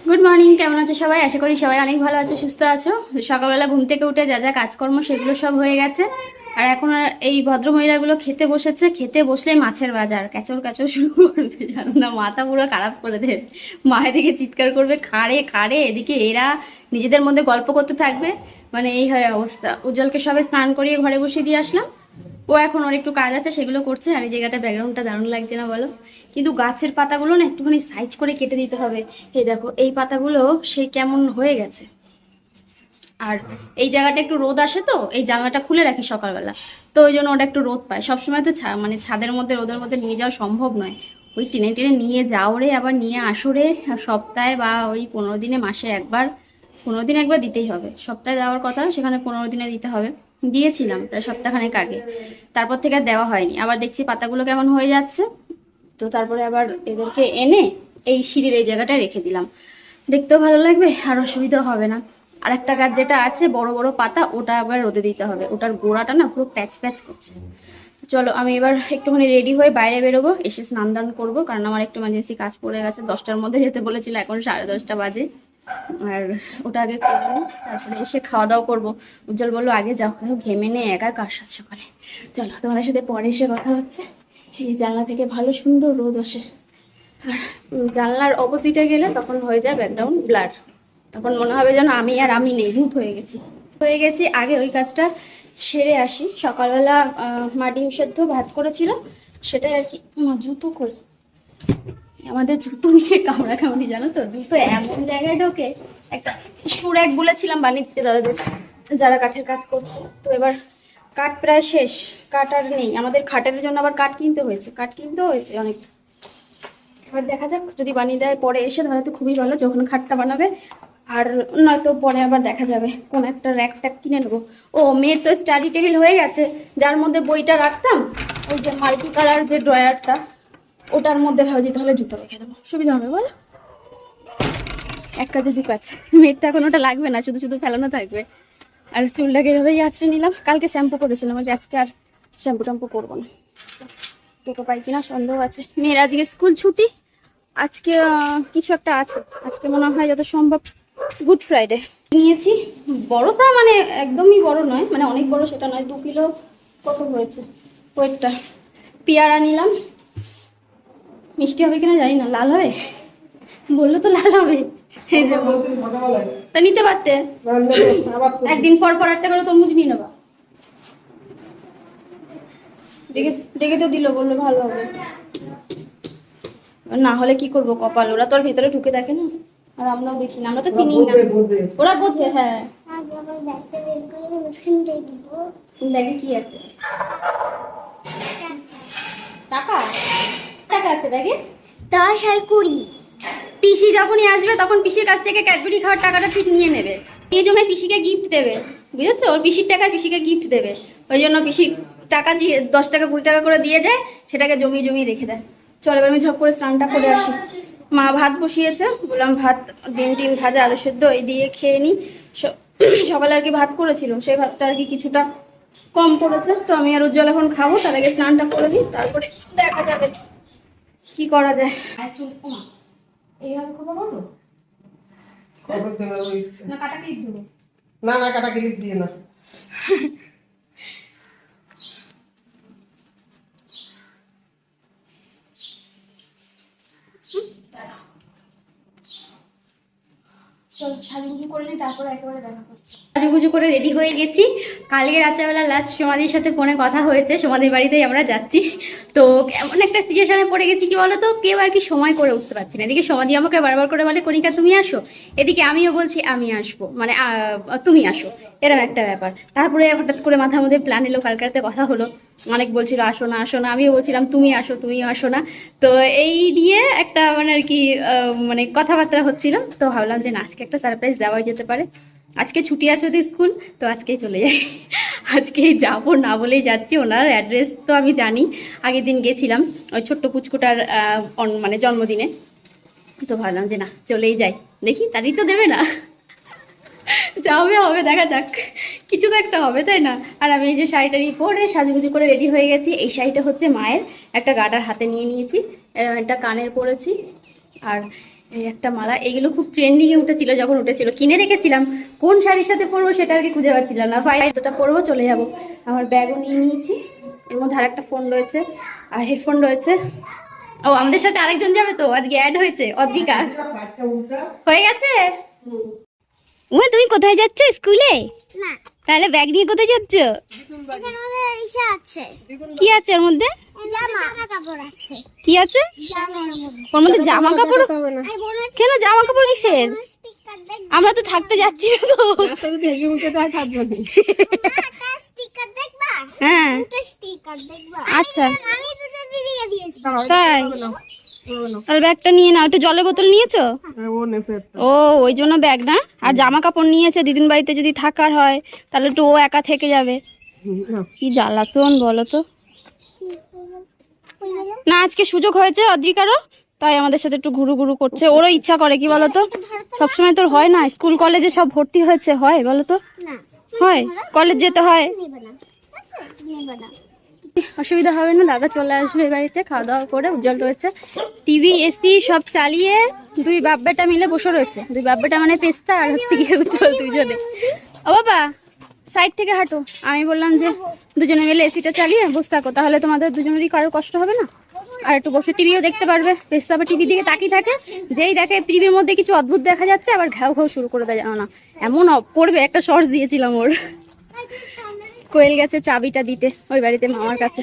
Good morning, কেমন আছো সবাই? আশা করি সবাই অনেক ভালো আছো, সুস্থ আছো। সকালবেলা ঘুম থেকে উঠে যা যা কাজকর্ম সেগুলো সব হয়ে গেছে। আর এখন আর এই ভদ্রমহিলাগুলো খেতে বসেছে। খেতে বসলেই মাছের বাজার ক্যাচর ক্যাচর শুরু করবে, জানো না, মাথা পুরো খারাপ করে দেবে। মায়ের দিকে চিৎকার করবে, খাড়ে খাড়ে, এদিকে এরা নিজেদের মধ্যে গল্প করতে থাকবে। মানে এই হয় অবস্থা। উজ্জ্বলকে সবাই স্নান করিয়ে ঘরে বসিয়ে দিয়ে আসলাম। ও এখন ওর একটু কাজ আছে, সেগুলো করছে। আর এই জায়গাটা ব্যাকগ্রাউন্ডটা দারুণ লাগছে না বলো? কিন্তু গাছের পাতাগুলো না একটুখানি সাইজ করে কেটে দিতে হবে। এই দেখো, এই পাতাগুলো সেই কেমন হয়ে গেছে। আর এই জায়গাটা একটু রোদ আসে, তো এই জায়গাটা খুলে রাখি সকালবেলা, তো ওই জন্য ওটা একটু রোদ পায় সবসময়। তো মানে ছাদের মধ্যে রোদের মধ্যে নিয়ে যাওয়া সম্ভব নয়। ওই টেনে টেনে নিয়ে যাও রে, আবার নিয়ে আসো রে। সপ্তাহে বা ওই 15 দিনে, মাসে একবার, 15 দিন একবার দিতেই হবে। সপ্তাহে দেওয়ার কথা, সেখানে 15 দিনে দিতে হবে। দিয়েছিলাম প্রায় সপ্তাহখানেক আগে, তারপর থেকে আর দেওয়া হয়নি। আবার দেখছি পাতাগুলো কেমন হয়ে যাচ্ছে, তো তারপরে আবার এদেরকে এনে এই সিঁড়ির এই জায়গাটায় রেখে দিলাম। দেখতেও ভালো লাগবে আর অসুবিধাও হবে না। আর একটা গাছ যেটা আছে বড় বড় পাতা, ওটা আবার রোদে দিতে হবে। ওটার গোড়াটা না পুরো প্যাচ প্যাচ করছে। চলো আমি এবার একটুখানি রেডি হয়ে বাইরে বেরোবো, এসে স্নান দান করবো, কারণ আমার একটু এমার্জেন্সি কাজ পড়ে গেছে। 10টার মধ্যে যেতে বলেছিল, এখন 10:30 বাজে। আর ওটা আগে করে নিই, তারপরে এসে খাওয়া দাওয়া করবো। উজ্জ্বল বললো আগে যাও, ঘেমে নে একা, কার সাথে সকালে। চলো তোমাদের সাথে পরে এসে কথা হচ্ছে। এই জানলা থেকে ভালো সুন্দর রোদ আসে। আর জানলার অপোজিটে গেলে তখন হয়ে যায় ব্যাকগ্রাউন্ড ব্লার। তখন মনে হবে যেন আমি আর আমি নেই, ভূত হয়ে গেছি। আগে ওই কাজটা সেরে আসি। সকালবেলা মা ডিম সেদ্ধ ভাত করেছিল, সেটাই আর কি। জুতো কই? আমাদের জুতো নিয়ে কামড়া কামড়ি, জানো তো, জুতো এমন জায়গায় ঢোকে। একটা সুরাক বলেছিলাম বানিয়ে দিতে দাদাদের, যারা কাঠের কাজ করছে। তো এবার কাঠ প্রায় শেষ, কাঠ আর নেই। আমাদের খাটের জন্য আবার কাঠ কিনতেও হয়েছে অনেক। এবার দেখা যাক, যদি বানিয়ে দেয় পরে এসে, তাহলে তো খুবই ভালো, যখন খাটটা বানাবে। আর নয়তো পরে আবার দেখা যাবে কোন একটা র্যাক ট্যাক কিনে নেবো। ও মেয়ের তো স্টাডি টেবিল হয়ে গেছে, যার মধ্যে বইটা রাখতাম, ওই যে মাল্টি কালার যে ড্রয়ারটা, ওটার মধ্যে ভাবছি তাহলে জুতো রেখে দেবো, সুবিধা হবে বল। এক কাজে দু কাজ। মেয়েরটা এখন ওটা লাগবে না, শুধু শুধু ফেলানো থাকবে। আর চুলটাকে এভাবেই আঁচড়ে নিলাম। কালকে শ্যাম্পু করেছিলাম, যে আজকে আর শ্যাম্পু ট্যাম্পু করবো না। টোটো পাই কিনা সন্দেহ আছে। মেয়ের আজকে স্কুল ছুটি। আজকে কিছু একটা আছে, আজকে মনে হয় যত সম্ভব গুড ফ্রাইডে। নিয়েছি বড় সা, মানে একদমই বড় নয়, মানে অনেক বড় সেটা নয়। 2 কিলো কত হয়েছে ওয়েটটা। পেয়ারা নিলাম, মিষ্টি হবে কিনা জানি না, লাল হবে বললো তো, লাল হবে। এই যে তা নিতে পারতে, একদিন পর পর একটা করে তরমুজ নিয়ে নেবা। দেখে দেখে তো দিল, বললো ভালো হবে। না হলে কি করবো, কপাল। ওরা তো আর ভেতরে ঢুকে দেখে না, আর আমরাও দেখি না, আমরা তো চিনি না। ওরা বোঝে, হ্যাঁ। ব্যাগে কি আছে? টাকা? টাকা আছে ব্যাগে 10 আর 20। পিসি যখনই আসবে তখন পিসির কাছ থেকে ক্যাডবেরি খাওয়ার টাকাটা ঠিক নিয়ে নেবে, নিয়ে জমে পিসিকে গিফট দেবে, বুঝেছো? ওর পিসির টাকায় পিসিকে গিফট দেবে। ওই জন্য পিসি টাকা দিয়ে 10 টাকা 20 টাকা করে দিয়ে যায়, সেটাকে জমিয়ে জমিয়ে রেখে দেয়। চলো এবার আমি ঝপ করে স্নানটা করে আসি। মা ভাত বসিয়েছে, বললাম ভাত, ডিম টিম ভাজা, আলু সেদ্ধ এই দিয়ে খেয়ে নিই। সকালে আর কি ভাত করেছিল, সেই ভাতটা আর কি কিছুটা কম পড়েছে। তো আমি আর উজ্জ্বল এখন খাবো, তার আগে স্নানটা করে নিই, তারপরে দেখা যাবে কি করা যায়। এইভাবে খুব বলো না, কাটা ক্লিপ দেবো? না না, কাটা ক্লিপ দিয়ে না। চলো সাজুগুজু করে নিই, তারপরে একেবারে দেখা করছি। সাজুগুজু করে রেডি হয়ে গেছি। কালকে রাত্রেবেলা লাস্ট সমাধির সাথে ফোনে কথা হয়েছে, সমাধির বাড়িতেই আমরা যাচ্ছি। তো এমন একটা সিচুয়েশনে পড়ে গেছি, কি বলো তো, কেউ আর কি সময় করে উঠতে পারছি না। এদিকে সমাধি আমাকে বারবার করে বলে কণিকা তুমি আসো, এদিকে আমিও বলছি আমি আসবো, মানে তুমি আসো, এরকম একটা ব্যাপার। তারপরে হঠাৎ করে মাথার মধ্যে প্ল্যান এলো, কালকে রাতে কথা হলো, অনেক বলছিল আসো না আসো না, আমিও বলছিলাম তুমি আসো তুমিও আসো না। তো এই নিয়ে একটা মানে আর কি মানে কথাবার্তা হচ্ছিল। তো ভাবলাম যে না, আজকে একটা সারপ্রাইজ দেওয়া যেতে পারে। আজকে ছুটি আছে ওদের স্কুল, তো আজকেই চলে যাই। আজকেই যাবো, না বলেই যাচ্ছি। ওনার অ্যাড্রেস তো আমি জানি, আগের দিন গেছিলাম ওই ছোট্ট পুচকুটার মানে জন্মদিনে। তো ভাবলাম যে না, চলেই যাই, দেখি তারই তো দেবে না, যা হবে হবে, দেখা যাক, কিছু তো একটা হবে, তাই না? আর আমি এই যে শাড়িটারি পরে সাজুগুজু করে রেডি হয়ে গেছি। এই শাড়িটা হচ্ছে মায়ের, একটা গার্ডার হাতে নিয়ে নিয়েছি, এটা কানের পরেছি। আর এই একটা মালা, এগুলো খুব ট্রেন্ডিং এ উঠেছিল যখন উঠেছিল, কিনে রেখেছিলাম। কোন শাড়ির সাথে পরবো সেটা আর কি খুঁজে পাচ্ছিলাম না। ভাই এতটা পরবো, চলে যাব। আমার ব্যাগও নিয়ে নিয়েছি, এর মধ্যে আর একটা ফোন রয়েছে আর হেডফোন রয়েছে। ও আমাদের সাথে আরেকজন যাবে তো, আজকে অ্যাড হয়েছে, অদ্রিকা। হয়ে গেছে। উমা তুমি কোথায় যাচ্ছ? স্কুলে? না, তাহলে ব্যাগ নিয়ে কোথায় যাচ্ছ? এখানে আমাদের ইসে আছে, কি আছে ওর মধ্যে? জামা কাপড় আছে। কি আছে জামার মধ্যে ওর মধ্যে? জামা কাপড়? আমি বলেছি কেন জামা কাপড় কিসের? স্টিকার দেখবা, আমরা তো থাকতে যাচ্ছি না তো। রাস্তা যদি হেগে মুখে দেয় থাকবে না। একটা স্টিকার দেখবা, হ্যাঁ একটা স্টিকার দেখবা। আচ্ছা আমি তো দিয়ে দিয়েছি। তাই, তাহলে ব্যাগটা নিয়ে নাও। একটু জলের বোতল নিয়েছো? ও নেফে ও ওই জন্য ব্যাগ না। আর জামা কাপড় নিয়েছে, দিদিন বাড়িতে যদি থাকার হয় তাহলে একটু ও একা থেকে যাবে। কি জ্বালাতন বলো তো। না আজকে সুযোগ হয়েছে অদ্রিকারও, তাই আমাদের সাথে একটু ঘুরু ঘুরু করছে। ওরও ইচ্ছা করে, কি বলতো, সবসময় তোর হয় না, স্কুল কলেজে সব ভর্তি হয়েছে, হয় বলো তো? না, হয়, কলেজ যেতে হয়। নেবে না, আচ্ছা নেবে না। অসুবিধা হবে না, দাদা চলে আসবে এই বাড়িতে, খাওয়া দাওয়া করে। উজ্জ্বল রয়েছে, টিভি এসি সব চালিয়ে দুই বাপ বেটা মিলে বসে রয়েছে। দুই বাপ বেটা মানে পেস্তা আর হচ্ছে গিয়ে উজ্জ্বল, দুইজনে। ও বাবা সাইড থেকে হাঁটো। আমি বললাম যে দুজনে মিলে এসিটা চালিয়ে বসে থাকো, তাহলে তোমাদের দুজনেরই কারোর কষ্ট হবে না। আর একটু বসে টিভিও দেখতে পারবে। পেস্তা আবার টিভির দিকে তাকিয়ে থাকে, যেই দেখে টিভির মধ্যে কিছু অদ্ভুত দেখা যাচ্ছে আবার ঘাউ ঘাউ শুরু করে দেয়, জানো না এমন পড়বে। একটা শর্টস দিয়েছিলাম ওর। কোয়েল গেছে চাবিটা দিতে ওই বাড়িতে মামার কাছে।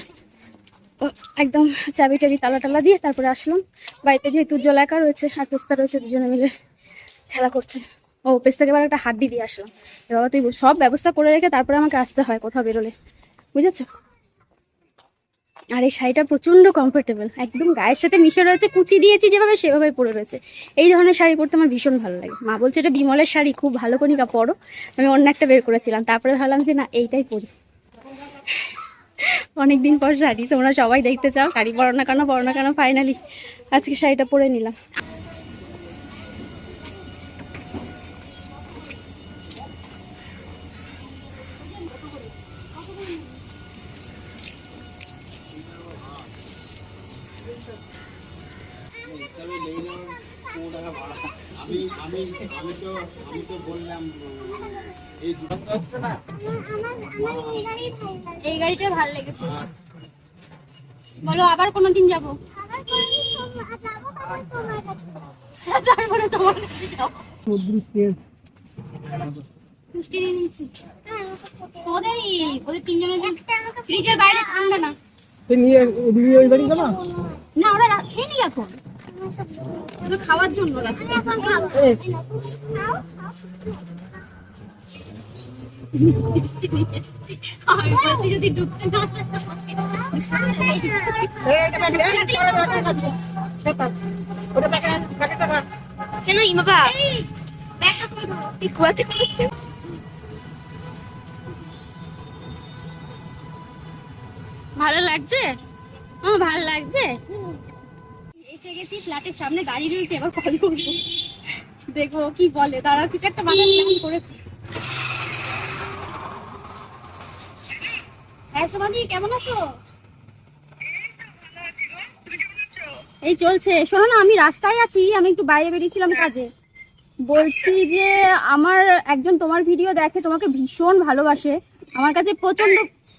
ও একদম চাবি টাবি তালা টালা দিয়ে তারপরে আসলাম বাড়িতে। যেহেতু উজ্জ্বল একা রয়েছে আর পেস্তা রয়েছে, দুজনে মিলে খেলা করছে। ও পেস্তাকে এবার একটা হাড্ডি দিয়ে আসলাম। এবার তুই সব ব্যবস্থা করে রেখে তারপরে আমাকে আসতে হয় কোথাও বেরোলে, বুঝেছো? আর এই শাড়িটা প্রচন্ড কমফোর্টেবল, একদম গায়ের সাথে মিশে রয়েছে। কুচি দিয়েছি যেভাবে সেভাবে পরে রয়েছে। এই ধরনের শাড়ি পরতে আমার ভীষণ ভালো লাগে। মা বলছে এটা বিমলের শাড়ি, খুব ভালো কনিকা পরো। আমি অন্য একটা বের করেছিলাম, তারপরে ভাবলাম যে না এইটাই পরি। অনেকদিন পর শাড়ি, তোমরা সবাই দেখতে চাও শাড়ি পরো না কেন, ফাইনালি আজকে শাড়িটা পরে নিলাম। আমি তো বললাম এই দোকান হচ্ছে না, এই গাড়িটা ভালো লেগেছে। বলো আবার কোনোদিন যাবো, তারপরে তোমার কাছে যাবো। মিষ্টি নিয়ে নিয়েছি। ওদের তিনজনের ফ্রিজের বাইরে ঠান্ডা না। নিয়ে ওই বাড়ি গেল না ওরা খেয়ে নি এখন, ওদের খাওয়ার জন্য রাস্তায়। আমি বলছি যদি ঢুকতে না কেন বাবা কুয়াতে করছে। ভালো লাগছে? ভালো লাগছে। এসে গেছি ফ্ল্যাটের সামনে, গাড়ি রয়েছে, এবার কল করবো, দেখবো কি বলে। দাঁড়াও কিছু একটা বাজার প্ল্যান করেছি। হ্যাঁ সমাধি কেমন আছো? এই চলছে। শোনো না, আমি রাস্তায় আছি, আমি একটু বাইরে বেরিয়েছিলাম কাজে। বলছি যে আমার একজন তোমার ভিডিও দেখে, তোমাকে ভীষণ ভালোবাসে, আমার কাছে প্রচন্ড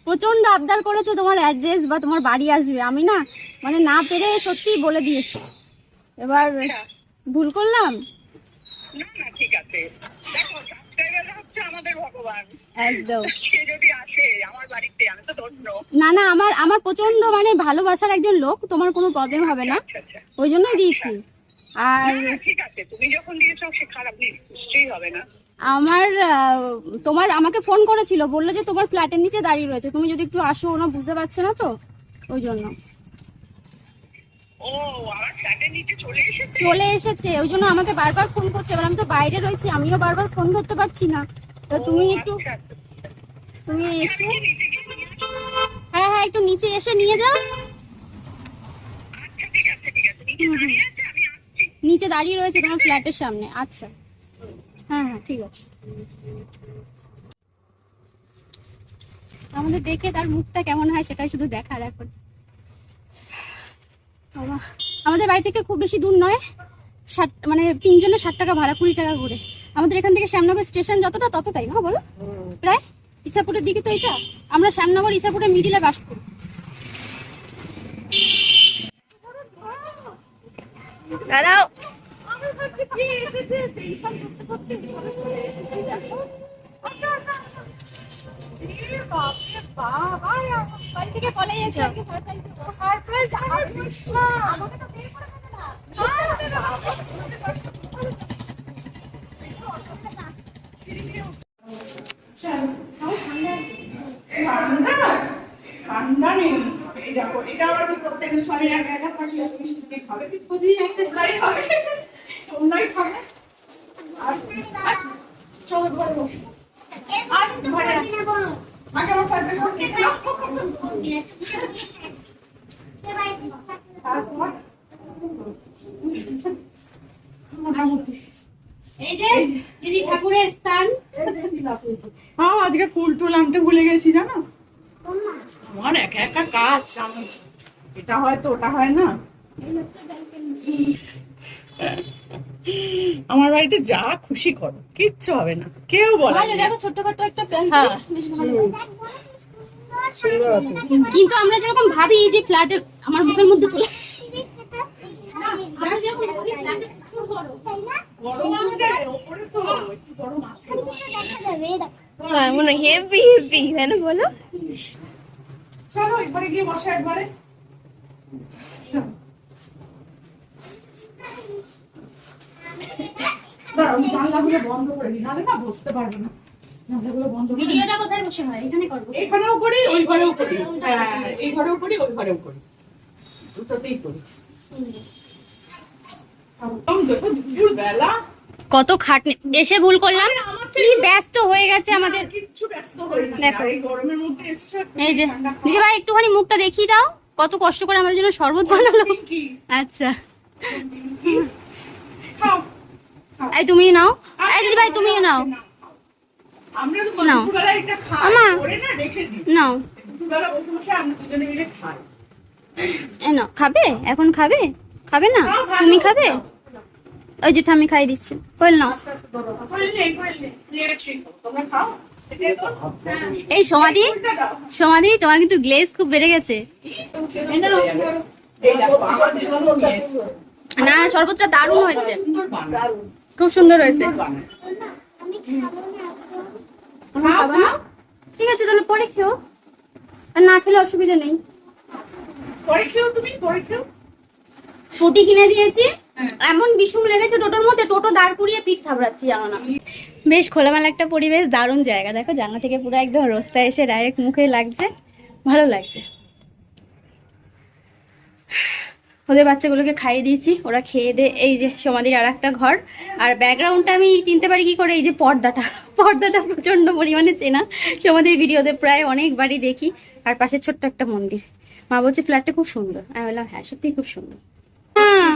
প্রচন্ড আবদার করেছে তোমার অ্যাড্রেস বা তোমার বাড়ি আসবে। আমি না মানে না পেরে সত্যিই বলে দিয়েছি। এবার ভুল করলাম? না না ঠিক আছে, দেখো সাবস্ক্রাইবার হচ্ছে আমাদের ভগবান। একদম। সে যদি আসে আমার বাড়িতে আমি তো ধন্য। না না আমার প্রচন্ড মানে ভালোবাসার একজন লোক, তোমার কোনো প্রবলেম হবে না, ওই জন্যই দিয়েছি। আর না, না, ঠিক আছে, তুমি যখন দিয়েছো সে খারাপ নিশ্চয়ই হবে না। আমার তোমার আমাকে ফোন করেছিল, বললো যে তোমার ফ্ল্যাটের নিচে দাঁড়িয়ে রয়েছে, তুমি যদি একটু আসো। ওনা বুঝতে পারছে না তো ওই জন্য। ও আমার ফ্ল্যাটের নিচে চলে এসেছে, ওই জন্য আমাকে বারবার ফোন করছে। এবার আমি তো বাইরে রয়েছি, আমিও বারবার ফোন ধরতে পারছি না। তো তুমি একটু তুমি এসো। হ্যাঁ হ্যাঁ একটু নিচে এসে নিয়ে যাও। আচ্ছা ঠিক আছে ঠিক আছে, নিচে দাঁড়িয়ে আছে, আমি আসছি। নিচে দাঁড়িয়ে রয়েছে তোমার ফ্ল্যাটের সামনে। আচ্ছা হ্যাঁ হ্যাঁ ঠিক আছে। আমাদের দেখে তার মুখটা কেমন হয় সেটাই শুধু দেখার এখন। আমাদের বাড়ি থেকে খুব বেশি দূর নয়, মানে 3 জনের 60 টাকা ভাড়া, 20 টাকা করে। আমাদের এখান থেকে শ্যামনগর স্টেশন যতটা ততটাই না বলো, প্রায় ইছাপুরের দিকে তো এটা। আমরা শ্যামনগর ইছাপুরের মিডিলে বাস করি। দাঁড়াও, ঠান্ডা নেই। এই দেখো, এটা আবার কি করতে গেলে সবাই একা একা থাকলে মিষ্টি দিয়ে খাবে, তোমরাই খাবে, তোমরাই খাবে। চলো ঘরে বসো। আর ঘরে আগে আমার পারবে না। এই যে দিদি ঠাকুরের স্থান। আজকে ফুল টুল আনতে ভুলে গেছি জানো, আমার একা একা কাজ জানো, এটা হয় তো ওটা হয় না। আমার বাড়িতে যা খুশি করো, কিচ্ছু হবে না, কেউ বলে ভালো, দেখো ছোট্টখাটো একটা প্ল্যান, হ্যাঁ। বেশ ভালো। কিন্তু আমরা যেরকম ভাবি যে ফ্ল্যাটের, আমার মুখের মধ্যে চলে আমরা যেরকম ভাবি ফ্ল্যাটের খুব বড়, তাই না? গরম আছে ওপরে, তো একটু গরম আছে। মনে হেভি হেভি, তাই না বলো? চলো একবারে গিয়ে বসে একবারে। আমি জানলাগুলো বন্ধ করে দিই, নাহলে না বসতে পারবে না। জানলাগুলো বন্ধ করে দিই। ভিডিওটা কোথায় বসে হয়? এখানে করব। এখানেও করি, ওই ঘরেও করি। হ্যাঁ, এই ঘরেও করি, ওই ঘরেও করি, দুটোতেই করি। দেখো দুপুর বেলা কত খাটনি, এসে ভুল করলাম, কি ব্যস্ত হয়ে গেছে আমাদের। কিচ্ছু ব্যস্ত হই না, দেখো। আর এই গরমের মধ্যে এসছো এই যে দিদি ভাই একটুখানি মুখটা দেখিয়ে দাও, কত কষ্ট করে আমাদের জন্য শরবত বানালো। কি আচ্ছা, খাও। এই তুমি নাও, এই দিদি ভাই তুমিও নাও, আমরা তো নাও। দুপুরবেলা এটা খাই, আমা। করে না রেখে দিই। নাও, দুপুরবেলা বসে বসে আমরা দুজনে মিলে খাই। এই নাও। খাবে এখন? খাবে? খাবে না? খাও, ভালো, তুমি খাবে? খাও। ওই যে ঠামি খাই দিচ্ছে, কইল নাও। করে নে, দিয়েছি। তোমরা খাও। এটা তো এই সমাধি, ফুলটা দাও। সমাধি তোমার কিন্তু গ্লেজ খুব বেড়ে গেছে। এই নাও। এই দেখো, আবার সুন্দর নিয়ে এসেছে। না, শরবতটা দারুণ হয়েছে, সুন্দর বানায়। খুব সুন্দর হয়েছে। আমি খাবো না। খাও, খাও। ঠিক আছে তাহলে পরে খেও, আর না খেলে অসুবিধা নেই। পরে খেও, তুমি পরে খেও। ফুটি কিনে দিয়েছি, এমন বিষুম লেগেছে টোটোর মধ্যে, টোটো দাঁড় করিয়ে পিঠ থাবড়াচ্ছি জানো না। বেশ খোলামেলা একটা পরিবেশ, দারুণ জায়গা। দেখো জানলা থেকে পুরো একদম রোদটা এসে ডাইরেক্ট মুখে লাগছে, ভালো লাগছে। ওদের বাচ্চাগুলোকে খাইয়ে দিয়েছি, ওরা খেয়ে দে। এই যে সমাধির আর একটা ঘর, আর ব্যাকগ্রাউন্ডটা আমি চিনতে পারি কি করে, এই যে পর্দাটা, পর্দাটা প্রচন্ড পরিমাণে চেনা, সমাধির ভিডিওতে প্রায় অনেকবারই দেখি। আর পাশে ছোট্ট একটা মন্দির। মা বলছে ফ্ল্যাটটা খুব সুন্দর, আমি বললাম হ্যাঁ সত্যিই খুব সুন্দর। হ্যাঁ,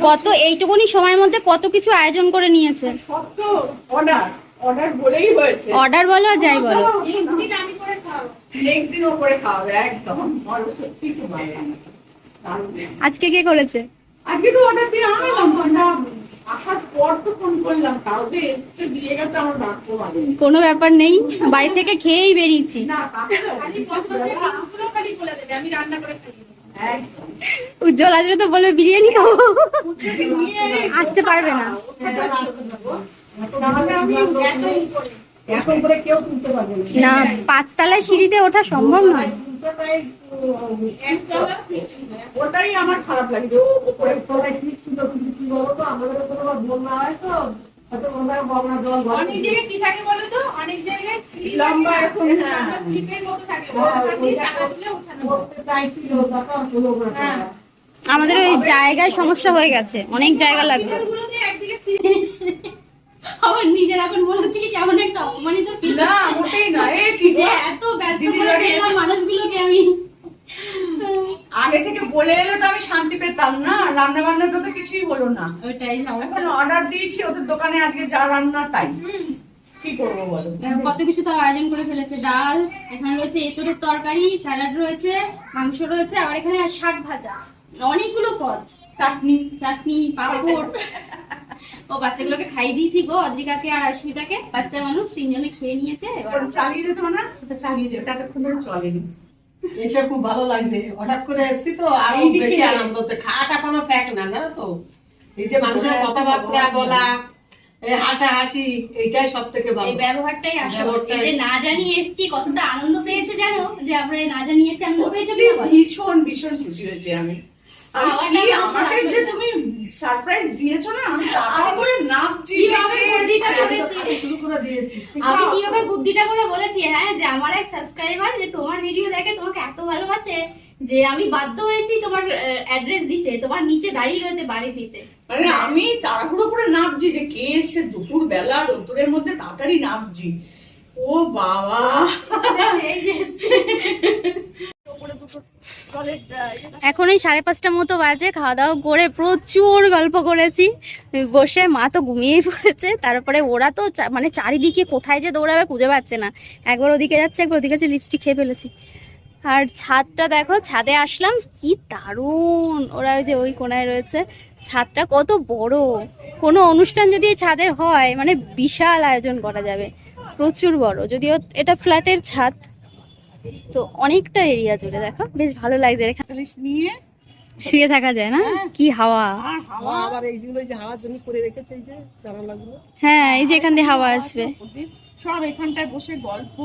কত এইটুকুনি সময়ের মধ্যে কত কিছু আয়োজন করে নিয়েছে। সব তো অর্ডার, অর্ডার বলেই হয়েছে। অর্ডার বলো আর যাই বলো, নেক্সট দিন ওপরে খাওয়াবে একদম। আর সত্যি খুব ভালো লাগে। দারুণ। আজকে কে করেছে? আজকে তো অর্ডার দিয়ে আনলাম, আমরা আসার পর তো ফোন করলাম, তাও যে এসছে দিয়ে গেছে আমার ডাকতে পারে কোনো ব্যাপার নেই, বাড়ি থেকে খেয়েই বেরিয়েছি। না। খালি বলে দেবে, আমি রান্না করে খাই। একদম। উজ্জ্বল আসবে তো বলবে বিরিয়ানি খাবো, আসতে পারবে না। এত উপরে কেউ তুলতে পারবে না, 5 তলায় সিঁড়িতে ওঠা সম্ভব নয়। ওটাই আমার খারাপ লাগে যে উপরে ঠিক ছিল, কিন্তু কি বলতো আমাদের কোনো বন্যা হয় তো, হয়তো ওনারা বন্যা জল অনেক জায়গায় কি থাকে বলো তো, অনেক জায়গায় সিঁড়ি লম্বা এখন, হ্যাঁ। স্লিপের মতো থাকে, ওখান দিয়ে চাকা তুলে ওঠানো হয়। করতে চাইছিল তখন কোনো হ্যাঁ। আমাদের ওই জায়গায় সমস্যা হয়ে গেছে, অনেক জায়গা লাগবে। ওগুলোতে একদিকে সিঁড়ি আমার নিজের এখন মনে হচ্ছে কি কেমন একটা অপমানিত ফিল, না মোটেই না। এ কি যে গো? এত ব্যস্ত করে ফেললাম মানুষগুলোকে আমি। আগে থেকে বলে এলে তো আমি শান্তি পেতাম না, রান্না বান্নাটা তো কিছুই হলো না। ওইটাই সমস্যা। এখন অর্ডার দিয়েছি ওদের দোকানে, আজকে যা রান্না তাই। কি করবো বলো? কত কিছু তো আয়োজন করে ফেলেছে, ডাল, এখানে রয়েছে এঁচোড়ের তরকারি, স্যালাড রয়েছে, মাংস রয়েছে, আবার এখানে শাক ভাজা, অনেকগুলো পদ, চাটনি, চাটনি, পাঁপড়, ও বাচ্চাগুলোকে খাইয়ে দিয়েছি গো, অদ্রিকাকে আর অস্মিতাকে। বাচ্চা মানুষ তিনজনে খেয়ে নিয়েছে। এবার চালিয়ে যেত না, ওটা চালিয়ে যেত, এটা এতক্ষণ ধরে চলেনি। এসে খুব ভালো লাগছে, হঠাৎ করে এসেছি তো আরো এইদিকে- বেশি আনন্দ হচ্ছে। খাওয়াটা কোনো ফ্যাক না, জানো তো, এই যে মানুষের কথাবার্তা বলা, এই হাসাহাসি, এইটাই সব থেকে ভালো। এই ব্যবহারটাই আসল। ব্যবহারটাই- এই যে না জানিয়ে এসেছি, কতটা আনন্দ পেয়েছে জানো, যে আমরা এই না জানিয়ে এসেছি আনন্দ পেয়েছে সত্যি কিনা বলো? ভীষণ ভীষণ খুশি হয়েছি আমি। আর খাওয়াটা কি আমার আমাকে আসলে যে না। তুমি সারপ্রাইজ দিয়েছো না, আমি তাড়াতাড়ি করে নাচছি, কিভাবে যে বুদ্ধিটা yes, করেছি। শুরু করে দিয়েছি। আমি কিভাবে বুদ্ধিটা করে বলেছি, হ্যাঁ, যে আমার এক সাবস্ক্রাইবার যে তোমার ভিডিও দেখে, তোমাকে এত ভালোবাসে যে আমি বাধ্য হয়েছি তোমার অ্যাড্রেস দিতে। তোমার নিচে দাঁড়িয়ে রয়েছে বাড়ির নিচে। মানে আমি তাড়াহুড়ো করে নাচছি যে কে এসছে দুপুর বেলা রোদ্দুরের মধ্যে, তাড়াতাড়ি নাচছি। ও বাবা, এই যে এসছে। এখন ওই 5:30 মতো বাজে। খাওয়া দাওয়া করে প্রচুর গল্প করেছি বসে। মা তো ঘুমিয়েই পড়েছে। তারপরে ওরা তো মানে চারিদিকে কোথায় যে দৌড়াবে খুঁজে পাচ্ছে না। একবার ওদিকে যাচ্ছে, একবার ওদিকে যাচ্ছে, লিপস্টিক খেয়ে ফেলেছি। আর ছাদটা দেখো, ছাদে আসলাম, কি দারুণ। ওরা ওই যে ওই কোনায় রয়েছে। ছাদটা কত বড়। কোনো অনুষ্ঠান যদি এই ছাদের হয়, মানে বিশাল আয়োজন করা যাবে। প্রচুর বড়, যদিও এটা ফ্ল্যাটের ছাদ, তো অনেকটা এরিয়া জুড়ে। দেখো বেশ ভালো লাগছে। এখানে 40 নিয়ে শুয়ে থাকা যায় না, কি হাওয়া। আর হাওয়া, আবার এইগুলো যে হাওয়ার জন্য করে রেখেছে, এই যে জানালাগুলো। হ্যাঁ, এই যে এখান দিয়ে হাওয়া আসবে। সব এখানটায় বসে গল্প,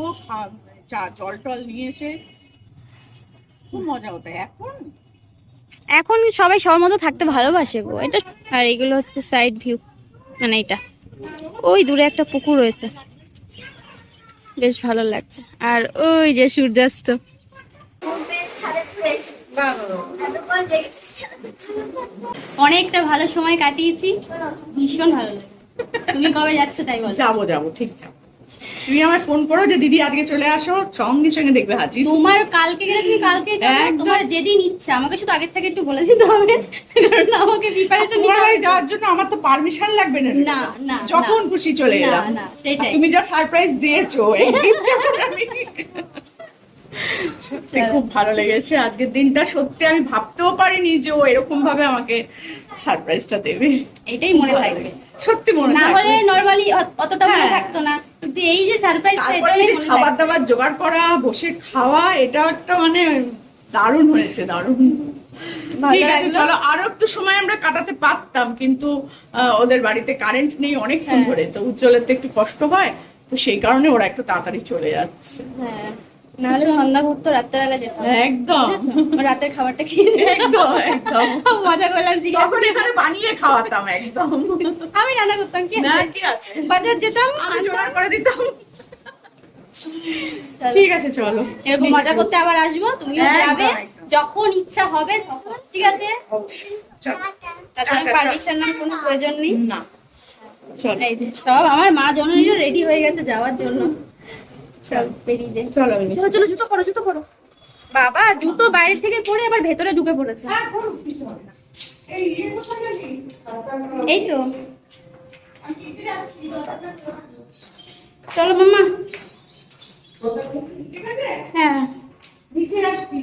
চা জল টল নিয়ে এসে খুব মজা হতো। এখন সবাই সবার মতো থাকতে ভালোবাসে গো এটা। আর এগুলো হচ্ছে সাইড ভিউ, মানে এটা ওই দূরে একটা পুকুর রয়েছে, বেশ ভালো লাগছে। আর ওই যে সূর্যাস্ত। অনেকটা ভালো সময় কাটিয়েছি, ভীষণ ভালো লাগে। তুমি কবে যাচ্ছ তাই বলো? যাবো যাবো, ঠিক যাবো। তুমি আমার ফোন করো যে দিদি আজকে চলে আসো, সঙ্গে সঙ্গে দেখবে হাজির। তোমার কালকে গেলে তুমি কালকে যাবে, একদম। তোমার যেদিন ইচ্ছা। আমাকে শুধু আগের থেকে একটু বলে দিতে হবে, কারণ আমাকে প্রিপারেশন নিতে তোমার হবে। বাড়ি যাওয়ার জন্য আমার তো পারমিশন লাগবে না। না, না, যখন না। খুশি চলে না, এলাম। না, আর সেটাই। তুমি যা সারপ্রাইজ দিয়েছো এই gift-টা আমি সত্যি খুব ভালো লেগেছে। আজকের দিনটা সত্যি আমি ভাবতেও পারিনি যে ও এরকম ভাবে আমাকে সারপ্রাইজটা দেবে। এটাই মনে থাকবে, সত্যি মনে না হলে থাকবে। নরমালি অতটা মনে হ্যাঁ। থাকতো না, কিন্তু এই যে সারপ্রাইজটা তারপরে এটাই এই যে মনে খাবার থাকবে। দাবার জোগাড় করা, বসে খাওয়া, এটা একটা মানে দারুণ হয়েছে, দারুণ। ভালো ঠিক আছে, লাগলো। চলো আরো একটু সময় আমরা কাটাতে পারতাম, কিন্তু ওদের বাড়িতে কারেন্ট নেই অনেকক্ষণ হ্যাঁ। ধরে, তো উজ্জ্বলের তো একটু কষ্ট হয়, তো সেই কারণে ওরা একটু তাড়াতাড়ি চলে যাচ্ছে। হ্যাঁ, নাহলে সন্ধ্যা ঘুরতো, রাত্রেবেলা যেতাম। একদম বুঝেছো? রাতের খাবারটা খেয়ে একদম একদম মজা করলাম, ঠিক আছে। তখন এখানে বানিয়ে খাওয়াতাম একদম। আমি রান্না করতাম, কি না আছে? কি আছে, বাজার যেতাম, আমি জোগাড় করে দিতাম। চলো। ঠিক আছে চলো, এরকম মজা করতে আবার আসবো, তুমিও একদম, যাবে একদম। যখন ইচ্ছা হবে তখন, ঠিক আছে? অবশ্যই চলো। তাতে টাটা, পারমিশনের কোনো প্রয়োজন নেই। না চলো এই যে সব আমার মা জননীরা রেডি হয়ে গেছে যাওয়ার জন্য। সব বেরিয়ে যায়। চলো চলো চলো, জুতো পরো, জুতো পরো। বাবা জুতো বাইরে থেকে পরে আবার ভেতরে ঢুকে পড়েছে। হ্যাঁ করো, কিছু হবে না। এই কোথায় গেলি? এই তো, আমি নিচে যাচ্ছি। চলো মাম্মা। ঠিক আছে, হ্যাঁ, নিচে যাচ্ছি।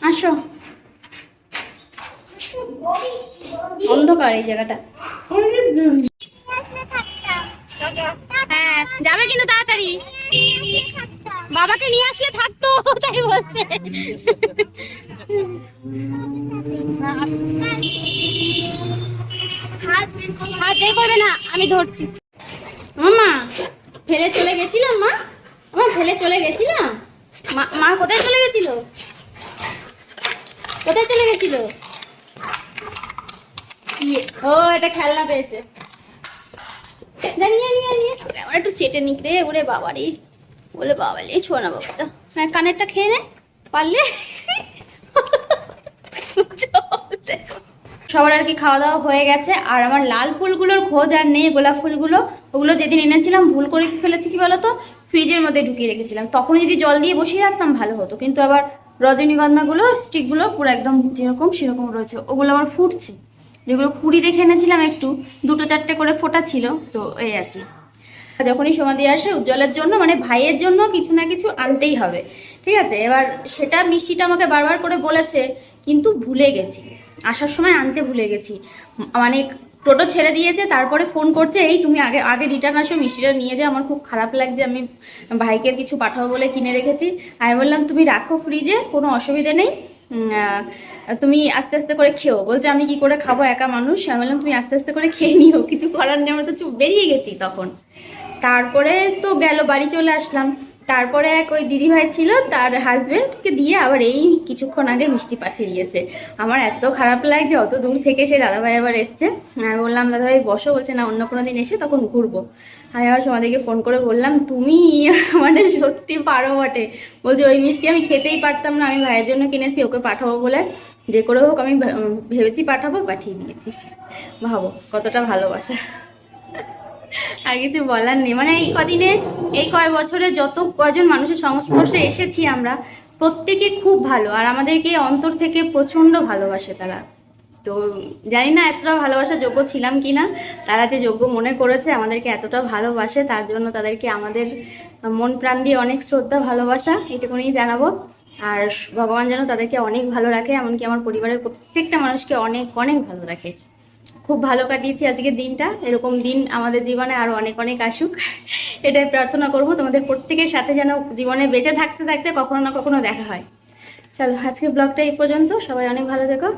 আসো। অন্ধকার এই জায়গাটা। হ্যাঁ, যাবে কিন্তু তাড়াতাড়ি। বাবাকে নিয়ে আসলে থাকতো, তাই বলছে। হাত বের করবে না, আমি ধরছি। মামা ফেলে চলে গেছিলাম, মা মা ফেলে চলে গেছিলাম। মা কোথায় চলে গেছিল? কোথায় চলে গেছিল? ও এটা খেলনা পেয়েছে, জানিয়ে নিয়ে নিয়ে আবার একটু চেটে নিকড়ে। ওরে বাবা রে, বলে বাবা রে, ছো না বাবাটা। হ্যাঁ, কানেরটা খেয়ে নে পারলে। সবার আর কি খাওয়া দাওয়া হয়ে গেছে। আর আমার লাল ফুলগুলোর খোঁজ আর নেই, গোলাপ ফুলগুলো। ওগুলো যেদিন এনেছিলাম ভুল করে ফেলেছি, কি বলতো, ফ্রিজের মধ্যে ঢুকিয়ে রেখেছিলাম। তখন যদি জল দিয়ে বসিয়ে রাখতাম ভালো হতো, কিন্তু আবার রজনীগন্ধাগুলো স্টিকগুলো পুরো একদম যেরকম সেরকম রয়েছে। ওগুলো আবার ফুটছে, যেগুলো কুড়ি দেখে এনেছিলাম একটু, 2-4টে করে ফোটা ছিল। তো এই আর কি, যখনই সমাধি আসে উজ্জ্বলের জন্য, মানে ভাইয়ের জন্য কিছু না কিছু আনতেই হবে, ঠিক আছে? এবার সেটা মিষ্টিটা আমাকে বারবার করে বলেছে, কিন্তু ভুলে গেছি, আসার সময় আনতে ভুলে গেছি। মানে টোটো ছেড়ে দিয়েছে, তারপরে ফোন করছে এই তুমি আগে আগে রিটার্ন আসো, মিষ্টিটা নিয়ে যাও, আমার খুব খারাপ লাগছে, আমি ভাইকে কিছু পাঠাবো বলে কিনে রেখেছি। আমি বললাম তুমি রাখো ফ্রিজে, কোনো অসুবিধা নেই, তুমি আস্তে আস্তে করে খেও। বলছে আমি কি করে খাবো, একা মানুষ। আমি বললাম তুমি আস্তে আস্তে করে খেয়ে নিও, কিছু করার নেই, আমরা তো চুপ বেরিয়ে গেছি তখন। তারপরে তো গেল, বাড়ি চলে আসলাম। তারপরে এক ওই দিদিভাই ছিল, তার হাজবেন্ডকে দিয়ে আবার এই কিছুক্ষণ আগে মিষ্টি পাঠিয়ে দিয়েছে। আমার এত খারাপ লাগে, অত দূর থেকে সে দাদাভাই আবার এসছে। আমি বললাম দাদাভাই বসো, বলছে না অন্য কোনো দিন এসে তখন ঘুরবো। আমি আবার সমাধিকে ফোন করে বললাম তুমি মানে সত্যি পারো বটে। বলছে ওই মিষ্টি আমি খেতেই পারতাম না, আমি ভাইয়ের জন্য কিনেছি, ওকে পাঠাবো বলে যে করে হোক আমি ভেবেছি পাঠাবো, পাঠিয়ে দিয়েছি। ভাবো কতটা ভালোবাসা। আর কিছু বলার নেই, মানে এই কদিনে এই কয় বছরে যত কয়জন মানুষের সংস্পর্শে এসেছি আমরা, প্রত্যেকে খুব ভালো, আর আমাদেরকে অন্তর থেকে প্রচন্ড ভালোবাসে তারা। তো জানি না এতটা ভালোবাসা যোগ্য ছিলাম কিনা, তারা যে যোগ্য মনে করেছে আমাদেরকে এতটা ভালোবাসে, তার জন্য তাদেরকে আমাদের মন প্রাণ দিয়ে অনেক শ্রদ্ধা ভালোবাসা এটুকুনি জানাবো। আর ভগবান যেন তাদেরকে অনেক ভালো রাখে, এমনকি আমার পরিবারের প্রত্যেকটা মানুষকে অনেক অনেক ভালো রাখে। খুব ভালো কাটিয়েছি আজকের দিনটা, এরকম দিন আমাদের জীবনে আরো অনেক অনেক আসুক, এটাই প্রার্থনা করবো। তোমাদের প্রত্যেকের সাথে যেন জীবনে বেঁচে থাকতে থাকতে কখনো না কখনো দেখা হয়। চলো আজকে ব্লগটা এই পর্যন্ত, সবাই অনেক ভালো থেকো।